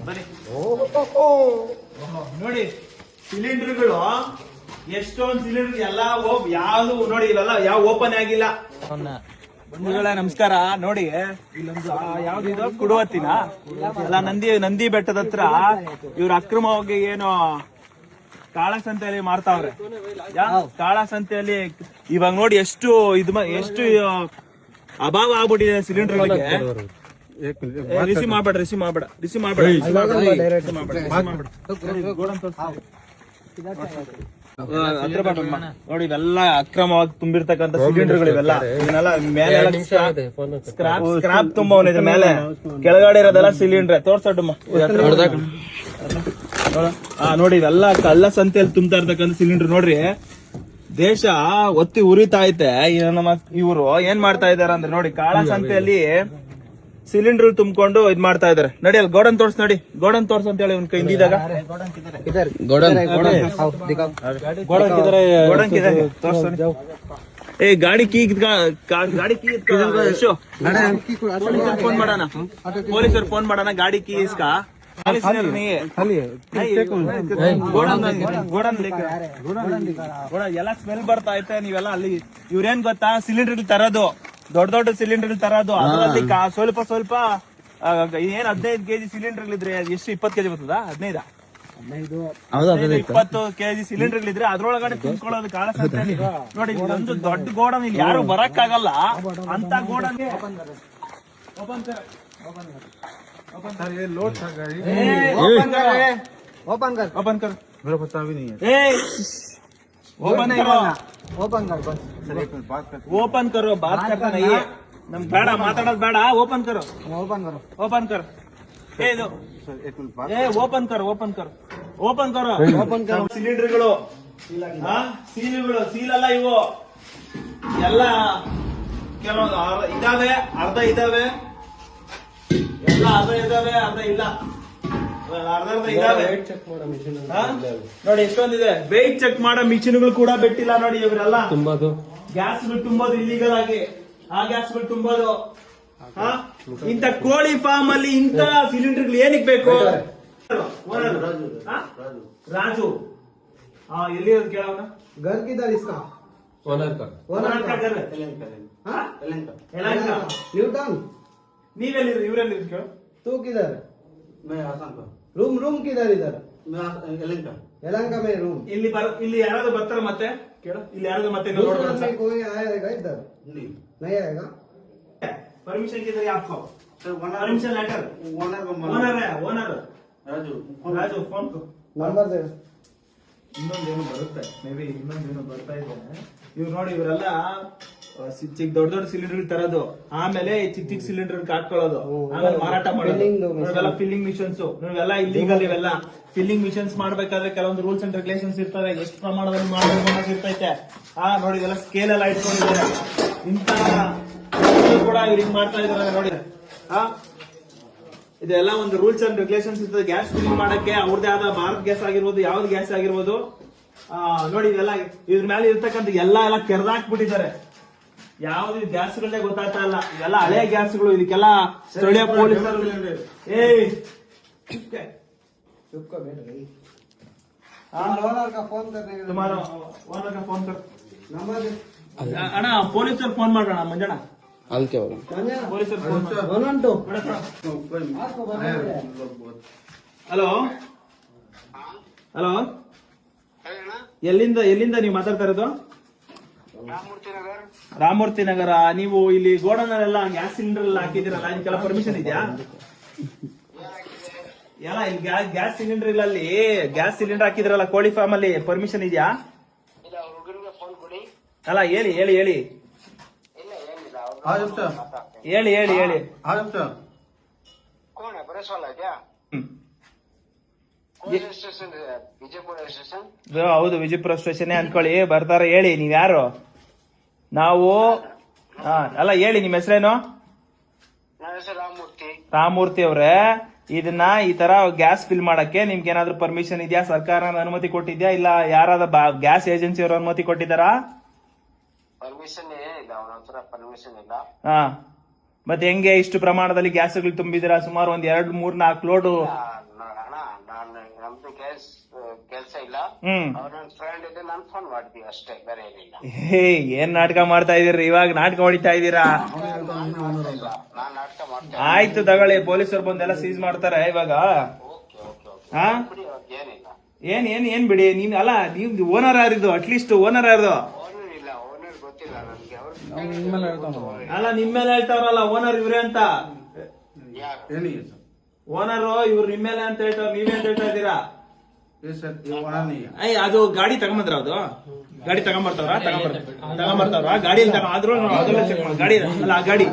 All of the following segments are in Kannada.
ಬನ್ನಿ. ನೋಡಿ ಸಿಲಿಂಡರ್ಗಳು ಎಷ್ಟೊಂದು ಸಿಲಿಂಡರ್ ಎಲ್ಲ ಯಾವ್ದು ನೋಡಿ, ಇವೆಲ್ಲ ಯಾವ ಓಪನ್ ಆಗಿಲ್ಲ. ಬಂಧುಗಳೇ ನಮಸ್ಕಾರ. ನೋಡಿ ಇಲ್ಲೊಂದು ಯಾವ್ದಿದು ಕುಡುವತ್ತಿನ ಅಲ್ಲ, ನಂದಿ ಬೆಟ್ಟದ ಹತ್ರ ಇವ್ರ ಅಕ್ರಮವಾಗಿ ಏನು ಕಾಳಸಂತೆಯಲ್ಲಿ ಮಾರ್ತಾವ್ರೆ. ಕಾಳಸಂತೆಯಲ್ಲಿ ಇವಾಗ ನೋಡಿ ಎಷ್ಟು ಎಷ್ಟು ಅಭಾವ ಆಗ್ಬಿಟ್ಟಿದೆ ಸಿಲಿಂಡರ್ಗಳಿಗೆ. ರಿಸೀವ್ ಮಾಡ್ಬೇಡ. ನೋಡಿ ಇವೆಲ್ಲ ಅಕ್ರಮವಾಗಿ ತುಂಬಿರ್ತಕ್ಕಂಥ ಸಿಲಿಂಡರ್ಗಳು ಇವೆಲ್ಲ. ಇದನ್ನೆಲ್ಲ ಮೇಲೆ ಸ್ಕ್ರಾಪ್ ತುಂಬವನಿದೆ, ಮೇಲೆ ಕೆಳಗಡೆ ಇರೋದೆಲ್ಲ ಸಿಲಿಂಡರ್. ತೋರ್ಸಡ್ಡಮ್ಮ. ನೋಡಿ ಇವೆಲ್ಲ ಕಳ್ಳ ಸಂತೆಯಲ್ಲಿ ತುಂಬ್ತಾ ಇರ್ತಕ್ಕಂಥ ಸಿಲಿಂಡರ್. ನೋಡ್ರಿ ದೇಶ ಒತ್ತಿ ಉರಿತಾ ಐತೆ. ನಮ್ಮ ಇವರು ಏನ್ ಮಾಡ್ತಾ ಇದಾರೆ ಅಂದ್ರೆ ನೋಡಿ, ಕಾಳ ಸಂತೆಯಲ್ಲಿ ಸಿಲಿಂಡರ್ ತುಂಬಿಕೊಂಡು ಇದ್ ಮಾಡ್ತಾ ಇದಾರೆ. ನಡಿ ಅಲ್ಲಿ ಗೋಡನ್ ತೋರ್ಸ್, ನೋಡಿ ಗೋಡನ್ ತೋರ್ಸ್ ಅಂತ ಹೇಳಿ ಒಂದ್ ಕೈ ಹಿಂದಿದಾಗ ಏ ಗಾಡಿ ಕೀ ಫೋನ್ ಮಾಡೋಣ, ಪೊಲೀಸರು ಫೋನ್ ಮಾಡೋಣ. ಗಾಡಿ ಕೀ ಇಸ್ಕಾ ಎಲ್ಲ ಸ್ಮೆಲ್ ಬರ್ತಾ ಐತೆ. ನೀವೆಲ್ಲ ಅಲ್ಲಿ ಇವ್ರೇನ್ ಗೊತ್ತಾ, ಸಿಲಿಂಡರ್ ತರೋದು, ದೊಡ್ಡ ಸಿಲಿಂಡರ್ ತರೋದು. ಅದರಲ್ಲಿ ಸ್ವಲ್ಪ ಏನ್ 15 ಕೆಜಿ ಸಿಲಿಂಡರ್ ಇದ್ರೆ ಎಷ್ಟು 20 ಕೆಜಿ ಬರ್ತದ? 20 ಕೆಜಿ ಸಿಲಿಂಡರ್ ಇದ್ರೆ ಅದ್ರೊಳಗಡೆ ತುಂಬ್ಕೊಳ್ಳೋದು ಕಾಳ ಸಂತೆಯಲ್ಲಿ. ನೋಡಿ ಒಂದು ದೊಡ್ಡ ಗೋಡನ್, ಇಲ್ಲಿ ಯಾರು ಬರಕ್ಕಾಗಲ್ಲ ಅಂತ ಗೋಡನ್. ओपन कर ये लोड था गाड़ी ओपन कर मेरा पता भी नहीं है ओपन करो बात करता नहीं है नम ಬೇಡ ಮಾತಾಡೋದು ಬೇಡ ಓಪನ್ ಕರೋ ಏ ಇದು ಏ ಓಪನ್ ಕರೋ ಸಿಲಿಂಡರ್ಗಳು ಸೀಲ್ ಅಲ್ಲ ಇವು ಎಲ್ಲ. ಕೆಲವೊಂದು ಇದಾವೆ, ಅರ್ಧ ಇದಾವೆ, ಎಲ್ಲ ಅರ್ಧ ಇದಾವೆ, ಅರ್ಧ ಇಲ್ಲ. ಅರ್ಧ ಇದಾವೆ. ನೋಡಿ ಎಷ್ಟೊಂದಿದೆ. ವೆಯ್ಟ್ ಚೆಕ್ ಮಾಡೋ ಮಿಷಿನ್ಗಳು ಕೂಡ ಬಿಟ್ಟಿಲ್ಲ ನೋಡಿ. ಇವರೆಲ್ಲ ಗ್ಯಾಸ್ಗಳು ತುಂಬೋದು ಇಲ್ಲಿಗಲ್ ಆಗಿ, ಆ ಗ್ಯಾಸ್ಗಳು ತುಂಬೋದು. ಇಂತ ಕೋಳಿ ಫಾರ್ಮ್ ಅಲ್ಲಿ ಇಂತ ಸಿಲಿಂಡರ್ಗಳು ಏನಕ್ಕೆ ಬೇಕು? ರಾಜು ಎಲ್ಲಿ ಕೇಳೋಣ. घर किधर इसका? ओनर का घर न्यूटन. ನೀವೆಲ್ಲಿರಿ? ಇವರೆಲ್ಲಿ ಕೇಳು. तू किधर? मैं आसाम का. रूम किधर इधर? मैं यलहंका. यलहंका में रूम. ಇಲ್ಲಿ ಯಾರಾದ್ರೂ ಬರ್ತಾರ ಮತ್ತೆ ಕೇಳು. ಇಲ್ಲಿ ಯಾರಾದ್ರೂ ಮತ್ತೆ दूसरा में कोई आएगा इधर? नहीं आएगा. परमिशन किधर है आपको? Permission letter. Owner Raju phone को नंबर दे. ಇನ್ನೊಂದೇನು ಬರುತ್ತೆ, ಮೇ ಬಿ ಇನ್ನೊಂದೇನು ಬರ್ತಾ ಇದೆ. ಇವ್ರು ನೋಡಿ, ಇವರೆಲ್ಲ ಚಿಕ್ಕ ದೊಡ್ಡ ಸಿಲಿಂಡರ್ ತರೋದು, ಆಮೇಲೆ ಚಿಕ್ಕ ಸಿಲಿಂಡರ್ ಹಾಕೊಳ್ಳೋದು, ಆಮೇಲೆ ಮಾರಾಟ ಮಾಡೋದು. ಇವೆಲ್ಲ ಫಿಲ್ಲಿಂಗ್ ಮಿಷನ್ಸ್. ಇವೆಲ್ಲ ಇಲ್ಲಿಗಲ್. ಇವೆಲ್ಲ ಫಿಲ್ಲಿಂಗ್ ಮಿಷನ್ಸ್ ಮಾಡ್ಬೇಕಾದ್ರೆ ಕೆಲವೊಂದು ರೂಲ್ಸ್ ಅಂಡ್ ರೆಗ್ಯುಲೇಷನ್ಸ್ ಇರ್ತವೆ, ಎಷ್ಟು ಪ್ರಮಾಣದಲ್ಲಿ ಮಾಡಬೇಕು ಇರ್ತೈತೆ. ನೋಡಿ ಇದೆಲ್ಲ ಸ್ಕೇಲ್ ಎಲ್ಲ ಇಟ್ಕೊಂಡಿದ್ದಾರೆ. ಇಂತ ಕೂಡ ಇವ್ರು ಹಿಂಗ್ ಮಾಡ್ತಾ ಇದಾರೆ ನೋಡಿ. ಇದೆಲ್ಲ ಒಂದು ರೂಲ್ಸ್ ಅಂಡ್ ರೆಗ್ಯುಲೇಷನ್ಸ್ ಇರ್ತದೆ. ಗ್ಯಾಸ್ ಫಿಲ್ಲಿಂಗ್ ಮಾಡಕ್ಕೆ ಅವ್ರದೇ ಆದ ಭಾರತ್ ಗ್ಯಾಸ್ ಆಗಿರ್ಬೋದು, ಯಾವ್ದು ಗ್ಯಾಸ್ ಆಗಿರ್ಬೋದು. ನೋಡಿ ಇದೆಲ್ಲ ಇದ್ರ ಮೇಲೆ ಇರ್ತಕ್ಕಂಥ ಎಲ್ಲ ಕೆರೆದಾಕ್ಬಿಟ್ಟಿದ್ದಾರೆ. ಯಾವ್ದು ಗ್ಯಾಸ್ಗಳೇ ಗೊತ್ತಾಗ್ತಾ ಇಲ್ಲ. ಇವೆಲ್ಲ ಹಳೆ ಗ್ಯಾಸ್ಗಳು. ಇದಕ್ಕೆಲ್ಲ ಸ್ಥಳೀಯ ಪೊಲೀಸರು ओनर का फोन करने के तुम्हारा ओनर का फोन कर. नंबर दे. ಅಣ್ಣ ಪೊಲೀಸರು ಫೋನ್ ಮಾಡೋಣ. ಮಂಜಣ್ಣ ಪೊಲೀಸರು ಫೋನ್ ಹಲೋ ಎಲ್ಲಿಂದ ನೀವು ಮಾತಾಡ್ತಾ ಇರೋದು? ರಾಮಮೂರ್ತಿ ನಗರ. ನೀವು ಇಲ್ಲಿ ಗೋಡನಲ್ಲೆಲ್ಲ ಗ್ಯಾಸ್ ಸಿಲಿಂಡರ್ ಎಲ್ಲ ಹಾಕಿದಿರಲ್ಲ, ಇದಕ್ಕೆಲ್ಲ ಪರ್ಮಿಷನ್ ಇದೆಯಾ? ಎಲ್ಲ ಇಲ್ಲಿ ಗ್ಯಾಸ್ ಸಿಲಿಂಡರ್ಗಳಲ್ಲಿ ಗ್ಯಾಸ್ ಸಿಲಿಂಡರ್ ಹಾಕಿದ್ರಲ್ಲ ಕೋಳಿ ಫಾರ್ಮ್ ಅಲ್ಲಿ, ಪರ್ಮಿಷನ್ ಇದೆಯಾ? ಅಲ್ಲ ಹೇಳಿ ಹೇಳಿ ಹೇಳಿ ಹೇಳಿ ಹೇಳಿ ಹೇಳಿ. ಹೌದು, ವಿಜಯಪುರ ಸ್ಟೇಷನ್ ಅನ್ಕೊಳ್ಳಿ. ಬರ್ತಾರ. ಹೇಳಿ ನೀವ್ ಯಾರು? ನಾವು ಅಲ್ಲ ಹೇಳಿ, ನಿಮ್ ಹೆಸರೇನು? ರಾಮಮೂರ್ತಿ ಅವ್ರೆ, ಇದನ್ನ ಈ ತರ ಗ್ಯಾಸ್ ಫಿಲ್ ಮಾಡಕ್ಕೆ ನಿಮ್ಗೆ ಏನಾದ್ರು ಪರ್ಮಿಷನ್ ಇದೆಯಾ? ಸರ್ಕಾರ ಅನುಮತಿ ಕೊಟ್ಟಿದ್ಯಾ? ಇಲ್ಲ ಯಾರಾದ ಗ್ಯಾಸ್ ಏಜೆನ್ಸಿ ಅವರು ಅನುಮತಿ ಕೊಟ್ಟಿದ್ದಾರಾ? ಪರ್ಮಿಷನ್ ಏನಿಲ್ಲ, ಅವನ ಹತ್ರ ಪರ್ಮಿಷನ್ ಇಲ್ಲ. ಮತ್ತೆ ಹೆಂಗೆ ಇಷ್ಟು ಪ್ರಮಾಣದಲ್ಲಿ ಗ್ಯಾಸ್ಗಳು ತುಂಬಿದಿರಾ? ಸುಮಾರು ಒಂದ್ 2-3-4 ಲೋಡು. ಅಣ್ಣ ನಾನು ನಮ್ದು ಕೆಲ್ಸ ಇಲ್ಲ. ಅವ್ರ ನನ್ನ ಫ್ರೆಂಡ್ ಇದೆ, ನಾನು ಫೋನ್ ಮಾಡ್ತೀವಿ ಅಷ್ಟೇ, ಬೇರೆ ಏನಿಲ್ಲ. ಏನ್ ನಾಟಕ ಮಾಡ್ತಾ ಇದೀರಿ ಇವಾಗ? ನಾಟಕ ಹೊಡಿತಾ ಇದ್ದೀರಾ? ನಾನ್ ನಾಟಕ ಮಾಡ್ತೇನೆ. ಆಯ್ತು ತಗೊಳ್ಳಿ, ಪೊಲೀಸರು ಬಂದೆಲ್ಲ ಸೀಸ್ ಮಾಡ್ತಾರೆ ಇವಾಗ. Okay okay okay. ಹಾ ಬಿಡಿ, ಅವ್ರಿಗೆ ಏನಿಲ್ಲ. ಏನ್ ಬಿಡಿ. ನೀನ್ ಅಲ್ಲ, ನೀವ್ ಓನರ್ ಯಾರಿದು? ಅಟ್ಲೀಸ್ಟ್ ಓನರ್ ಯಾರ್ದು? ಓನರ್ ಇಲ್ಲ, ಓನರ್ ಗೊತ್ತಿಲ್ಲ ನನಗೆ. ಅವ್ರು ಅಲ್ಲ, ನಿಮ್ಮೇಲೆ ಹೇಳ್ತಾವ್ರಲ್ಲ ಓನರ್ ಇವ್ರೆ ಅಂತ. ಯಾರು? ಏನಿಗೆ ಸರ್? ಓನರು ಇವ್ರು ನಿಮ್ಮೇಲೆ ಅಂತ ಹೇಳ್ತಾವ್ರ, ನೀವೇ ಅಂತ ಹೇಳ್ತಾ ಇದ್ದೀರಾ? ये सर ये वहाँ नहीं है. ಅಯ್ಯ, ಅದು ಗಾಡಿ ತಗೊಂಬಂದ್ರ? ಅದು ಗಾಡಿ ತಗೊಂಬರ್ತಾವ್ರ? ಗಾಡಿಯಲ್ಲಿ ಆದ್ರೂ ಅದೆಲ್ಲ ಚೆಕ್ ಮಾಡಿ. ಗಾಡಿ ಅಲ್ಲ, ಆ ಗಾಡಿ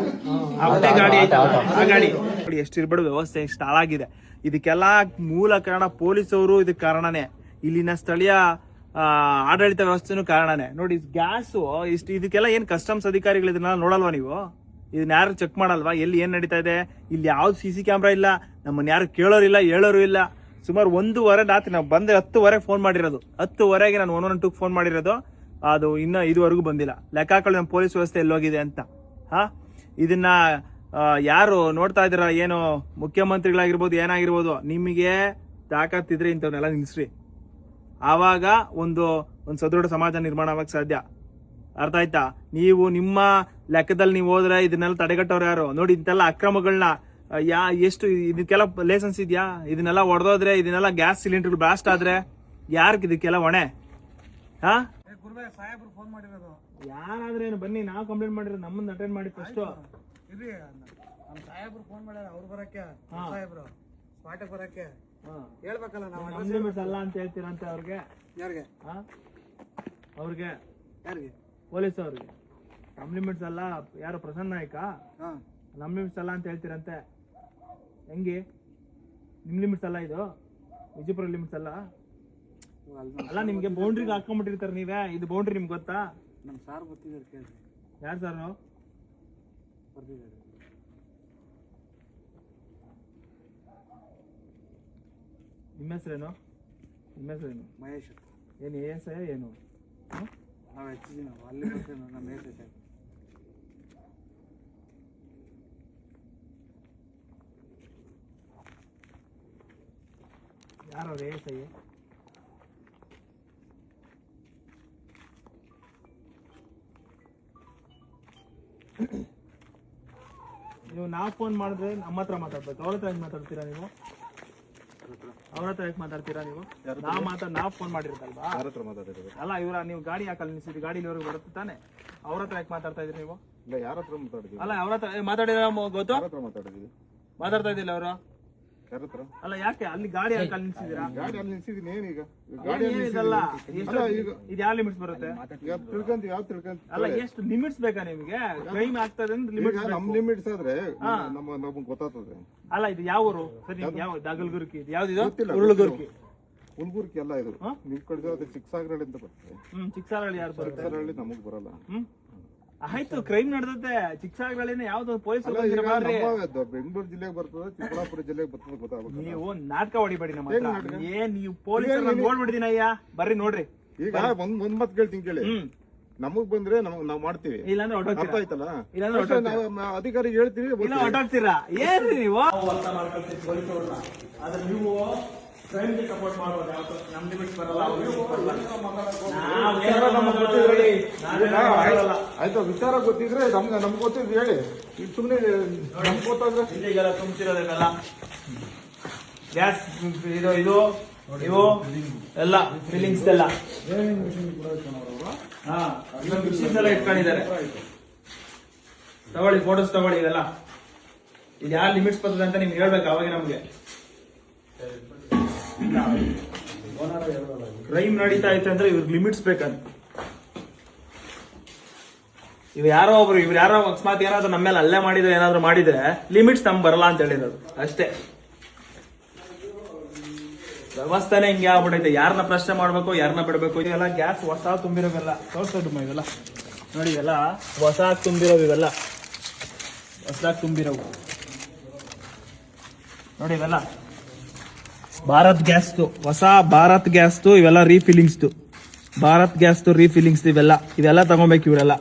ಆ ಹೊಟ್ಟೆ ಗಾಡಿ ಐತಲ್ಲ, ಆ ಗಾಡಿ ನೋಡಿ ಎಷ್ಟಿರ್ಬೇಡ. ವ್ಯವಸ್ಥೆ ಎಷ್ಟು ಹಾಳಾಗಿದೆ. ಇದಕ್ಕೆಲ್ಲ ಮೂಲ ಕಾರಣ ಪೊಲೀಸವರು, ಇದಕ್ಕೆ ಕಾರಣನೇ. ಇಲ್ಲಿನ ಸ್ಥಳೀಯ ಆಡಳಿತ ವ್ಯವಸ್ಥೆನೂ ಕಾರಣನೇ. ನೋಡಿ, ಗ್ಯಾಸು ಇಷ್ಟು, ಇದಕ್ಕೆಲ್ಲ ಏನ್ ಕಸ್ಟಮ್ಸ್ ಅಧಿಕಾರಿಗಳು ಇದನ್ನ ನೋಡಲ್ವಾ ನೀವು? ಇದನ್ನ ಯಾರು ಚೆಕ್ ಮಾಡಲ್ವಾ? ಎಲ್ಲಿ ಏನ್ ನಡೀತಾ ಇದೆ? ಇಲ್ಲಿ ಯಾವ್ದು CC ಕ್ಯಾಮ್ರಾ ಇಲ್ಲ, ನಮ್ಮನ್ನ ಯಾರು ಕೇಳೋರಿಲ್ಲ, ಹೇಳೋರು ಇಲ್ಲ. ಸುಮಾರು 1:15 ರಾತ್ರಿ ನಾವು ಬಂದೆ, 10:00 ಫೋನ್ ಮಾಡಿರೋದು. 10:00ಗೆ ನಾನು 112 ಫೋನ್ ಮಾಡಿರೋದು. ಅದು ಇನ್ನ ಇದುವರೆಗೂ ಬಂದಿಲ್ಲ. ಲೆಕ್ಕ ಹಾಕೊಳ್ಳಿ ನಮ್ಮ ಪೊಲೀಸ್ ವ್ಯವಸ್ಥೆ ಎಲ್ಲೋಗಿದೆ ಅಂತ. ಇದನ್ನ ಯಾರು ನೋಡ್ತಾ ಇದ್ದೀರಾ? ಏನು ಮುಖ್ಯಮಂತ್ರಿಗಳಾಗಿರ್ಬೋದು, ಏನಾಗಿರ್ಬೋದು, ನಿಮಗೆ ತಾಕತ್ತಿದ್ರೆ ಇಂಥವನ್ನೆಲ್ಲ ನಿಲ್ಸ್ರಿ. ಆವಾಗ ಒಂದು ಸದೃಢ ಸಮಾಜ ನಿರ್ಮಾಣ ಆಗಕ್ಕೆ ಸಾಧ್ಯ. ಅರ್ಥ ಆಯ್ತಾ? ನೀವು ನಿಮ್ಮ ಲೆಕ್ಕದಲ್ಲಿ ನೀವು ಹೋದ್ರೆ ಇದನ್ನೆಲ್ಲ ತಡೆಗಟ್ಟವ್ರು ಯಾರು? ನೋಡಿ, ಇಂತೆಲ್ಲ ಅಕ್ರಮಗಳನ್ನ ಎಷ್ಟು, ಇದಕ್ಕೆಲ್ಲ ಲೈಸೆನ್ಸ್ ಇದೆಯಾ? ಇದನ್ನೆಲ್ಲ ಹೊಡೆದೋದ್ರೆ, ಇದನ್ನೆಲ್ಲ ಗ್ಯಾಸ್ ಸಿಲಿಂಡರ್ ಬ್ಲಾಸ್ಟ್ ಆದ್ರೆ ಯಾರ್ಗ್ ಇದಕ್ಕೆಲ್ಲ ಹೊಣೆ? ಸಾಹೇಬ್ರು ಫೋನ್ ಮಾಡಿರೋದು. ಯಾರಾದ್ರೇನು ಬನ್ನಿ, ನಾವು ಕಂಪ್ಲೇಂಟ್ ಮಾಡಿರೋದು, ನಮ್ಮನ್ನ ಅಟೆಂಡ್ ಮಾಡಿ ಫಸ್ಟ್. ಇರ್ರಿ, ನಮ್ಮ ಸಾಹೇಬ್ರು ಫೋನ್ ಮಾಡ್ಯಾರ, ಅವ್ರು ಬರಕ್ಕೆ. ಸಾಹೇಬ್ರು ಸ್ಪಾಟಿಗೆ ಬರಕ್ಕೆ ಹೇಳ್ಬೇಕಲ್ಲ ನಾವು. ಲಿಮಿಟ್ಸ್ ಅಲ್ಲ ಅಂತ ಹೇಳ್ತೀರಂತ ಅವ್ರಿಗೆ? ಯಾರಿಗೆ? ಅವ್ರಿಗೆ, ಯಾರಿಗೆ? ಪೊಲೀಸ್ ಅವ್ರಿಗೆ. ನಮ್ ಲಿಮಿಟ್ಸ್ ಅಲ್ಲ. ಯಾರು ಪ್ರಸನ್ನ ನಾಯ್ಕ? ನಮ್ ಲಿಮಿಟ್ಸ್ ಅಲ್ಲ ಅಂತ ಹೇಳ್ತೀರಂತೆ. ಹೆಂಗೆ ನಿಮ್ ಲಿಮಿಟ್ಸ್ ಅಲ್ಲ? ಇದು ವಿಜಯಪುರ ಲಿಮಿಟ್ಸ್ ಅಲ್ಲ. ಅಲ್ಲ, ನಿಮ್ಗೆ ಬೌಂಡ್ರಿಗೆ ಹಾಕೊಂಡ್ಬಿಟ್ಟಿರ್ತಾರೆ ನೀವೇ. ಇದು ಬೌಂಡ್ರಿ ನಿಮ್ಗೆ ಗೊತ್ತಾ? ನಮ್ ಸಾರ್ ಗೊತ್ತಿದ್ದಾರೆ, ಕೇಳಿ. ಯಾರು ಸಾರು? ಬರ್ತಿದ್ದಾರೆ. ನಿಮ್ಮ ಹೆಸರೇನು? ಮಹೇಶ್. ಏನು ASI ಏನು? ನಾವು ಹೆಚ್ಚಿದ್ದೀವಿ, ನಾವು ಅಲ್ಲಿ ಬರ್ತೀವಿ. ನಮ್ಮ ಮಹೇಶ್ ಸಾಹೇಬ್. ಯಾರು ಅವ್ರು ASI? ನೀವು ನಾವು ಫೋನ್ ಮಾಡಿದ್ರೆ ನಮ್ಮ ಹತ್ರ ಮಾತಾಡ್ಬೇಕು. ಅವ್ರ ಹತ್ರ ಹೆಂಗ್ ಮಾತಾಡ್ತೀರಾ ನೀವು? ಅವ್ರ ಹತ್ರ ಹೇಗೆ ಮಾತಾಡ್ತೀರಾ ನೀವು? ನಾವು ಫೋನ್ ಮಾಡಿರೋದಲ್ವಾ? ಅಲ್ಲ, ಇವರ ನೀವು ಗಾಡಿ ಹಾಕಲ್ ನಿಲ್ಸಿದ್ರಿ, ಗಾಡಿ ಇಲ್ಲಿವರೆಗೂ ಬರುತ್ತೆ ತಾನೆ. ಅವ್ರ ಹತ್ರ ಯಾಕೆ ಮಾತಾಡ್ತಾ ಇದ್ರಿ ನೀವು? ಯಾರ ಹತ್ರ ಮಾತಾಡಿದ್ವಿ? ಅಲ್ಲ, ಅವ್ರ ಹತ್ರ ಮಾತಾಡಿರೋ ಗೊತ್ತು? ಮಾತಾಡಿದ್ವಿ. ಮಾತಾಡ್ತಾ ಇದ್ದಿಲ್ಲ ಅವರು? ಯಾರ ಹತ್ರ? ಅಲ್ಲ, ಯಾಕೆ ಅಲ್ಲಿ ಗಾಡಿ ಹಾಕಲ್ ನಿಲ್ಸಿದ್ದೀರಾ? ಗಾಡಿ ಅಲ್ಲಿ ನಿಲ್ಸಿದೀನಿ. ಏನೀಗ ಏನಿದಲ್ಲ, ಇದು ಯಾವ ಲಿಮಿಟ್ಸ್ ಬರುತ್ತೆ? ಅಲ್ಲ, ಎಷ್ಟು ಲಿಮಿಟ್ಸ್ ಬೇಕಾ ನಿಮ್ಗೆ? ಕ್ರೈಮ್ ಆಗ್ತದೆ ಅಂದ್ರೆ ಲಿಮಿಟ್ಸ್. ನಮ್ ಲಿಮಿಟ್ಸ್ ಆದ್ರೆ ನಮಗ್ ಗೊತ್ತಾಗ್ತದೆ. ಅಲ್ಲ, ಇದು ಯಾವ ಊರು ಸರಿ? ಯಾವ ದಾಗಲ್ಗುರ್ಕಿ? ಇದು ಯಾವ್ದಿದು? ಉರುಳುಗುರ್ಕಿ. ಉಲ್ಗುರ್ಕಿ ಅಲ್ಲ ಇದು. ನಿಮ್ ಕಡೆ ಚಿಕ್ಕಸಾಗರಹಳ್ಳಿ ಅಂತ ಬರ್ತದೆ. ಚಿಕ್ಕಸಾಗರಹಳ್ಳಿ ಯಾರು ಬರುತ್ತೆ? ಚಿಕ್ಕಸಾಗರಹಳ್ಳಿ ನಮಗ್ ಬರಲ್ಲ. ಆಯ್ತು, ಕ್ರೈಮ್ ನಡೆದತ್ತೆ ಚಿಕ್ಕಸಾಗರಹಳ್ಳಿನ. ಯಾವ್ದು ಪೊಲೀಸರು ಬೆಂಗಳೂರು ಜಿಲ್ಲೆಗೆ ಬರ್ತದೆ, ಚಿಕ್ಕಬಳ್ಳಾಪುರ ಜಿಲ್ಲೆಗೆ ಬರ್ತದೆ, ಗೊತ್ತಾಗುತ್ತೆ. ನೀವು ನಾಟಕ ಹೊಡಿಬೇಡಿ ನಮ್ಮ ಹತ್ರ. ಏನ್ ನೀವು ಪೊಲೀಸರು ನೋಡ್ಬಿಡ್ತೀನಿ ಅಯ್ಯ, ಬರ್ರಿ ನೋಡ್ರಿ. ಈಗ ಒಂದ್ ಮಾತು ಕೇಳ್ತೀನಿ ಕೇಳಿ. ನಮಗ್ ಬಂದ್ರೆ ನಾವ್ ಮಾಡ್ತೀವಿ, ಇಲ್ಲಾಂದ್ರೆ ಅರ್ಥ ಆಯ್ತಲ್ಲ? ಇಲ್ಲಾಂದ್ರೆ ಅಧಿಕಾರಿಗೆ ಹೇಳ್ತೀವಿ, ಹೊಟ್ಟೋಗ್ತೀರಾ. ಏನ್ರಿ ನೀವು? ಅರ್ಥ ಮಾಡ್ಕೊಳ್ತೀವಿ ಪೊಲೀಸವ್ರನ್ನ. ಆದ್ರೆ ನೀವು ಕ್ರೈಮ್ಗೆ ಸಪೋರ್ಟ್ ಮಾಡೋದು ಯಾವತ್ತು? ನಮ್ ಲಿಮಿಟ್ಸ್ ಬರಲ್ಲ. ಆಯ್ತು, ವಿಚಾರ ಗೊತ್ತಿದ್ರೆ ನಮ್ಗೆ ಗೊತ್ತಿದ್ ಹೇಳಿ. ಈಗ ಸುಮ್ನೆ ನಮ್ಗೆ ಗೊತ್ತಾದ್ರೆ ಇಲ್ಲಿಗೆಲ್ಲ ತುಂಬ್ತಿರೋದನ್ನೆಲ್ಲ ಗ್ಯಾಸ್ ಇದು ಇವು ಎಲ್ಲ ಫಿಲ್ಲಿಂಗ್ಸ್ ಎಲ್ಲ ಮಿಷಿನ್ಸ್ ಎಲ್ಲ ಇಟ್ಕೊಂಡಿದ್ದಾರೆ. ತಗೊಳ್ಳಿ, ಫೋಟೋಸ್ ತಗೊಳ್ಳಿ. ಇದೆಲ್ಲ ಇದು ಯಾರು ಲಿಮಿಟ್ಸ್ ಬರ್ತದೆ ಅಂತ ನಿಮ್ಗೆ ಹೇಳ್ಬೇಕು. ಅವಾಗ ನಮ್ಗೆ ಕ್ರೈಮ್ ನಡೀತಾ ಐತೆ ಅಂದ್ರೆ ಇವ್ರಿಗೆ ಲಿಮಿಟ್ಸ್ ಬೇಕಂತ. ಇವ್ರು ಯಾರೋ ಅಕಸ್ಮಾತ್ ಏನಾದ್ರು ನಮ್ಮ ಮೇಲೆ ಅಲ್ಲೇ ಮಾಡಿದ್ರೆ, ಏನಾದ್ರು ಮಾಡಿದ್ರೆ ಲಿಮಿಟ್ಸ್ ನಮ್ಗೆ ಬರಲ್ಲ ಅಂತ ಹೇಳಿರೋದು ಅಷ್ಟೇ. ವ್ಯವಸ್ಥೆನೇ ಹಿಂಗೆ ಆಗ್ಬಿಟ್ಟೈತೆ. ಯಾರನ್ನ ಪ್ರಶ್ನೆ ಮಾಡ್ಬೇಕು, ಯಾರನ್ನ ಬಿಡ್ಬೇಕು. ಇದೆಲ್ಲ ಗ್ಯಾಸ್ ಹೊಸ ತುಂಬಿರೋವೆಲ್ಲ ತೋರ್ಸೋದು. ಇವೆಲ್ಲ ನೋಡಿ, ಇವೆಲ್ಲ ಹೊಸ ತುಂಬಿರೋವು. ಇವೆಲ್ಲ ಹೊಸದಾಗಿ ತುಂಬಿರೋವು ನೋಡಿ. ಇವೆಲ್ಲ ಭಾರತ್ ಗ್ಯಾಸ್ದು, ಹೊಸ ಭಾರತ್ ಗ್ಯಾಸ್ದು. ಇವೆಲ್ಲ ರೀಫಿಲ್ಲಿಂಗ್ಸ್ದು, ಭಾರತ್ ಗ್ಯಾಸ್ದು ರೀಫಿಲ್ಲಿಂಗ್ಸ್. ಇವೆಲ್ಲ ತಗೊಬೇಕು ಇವರೆಲ್ಲ.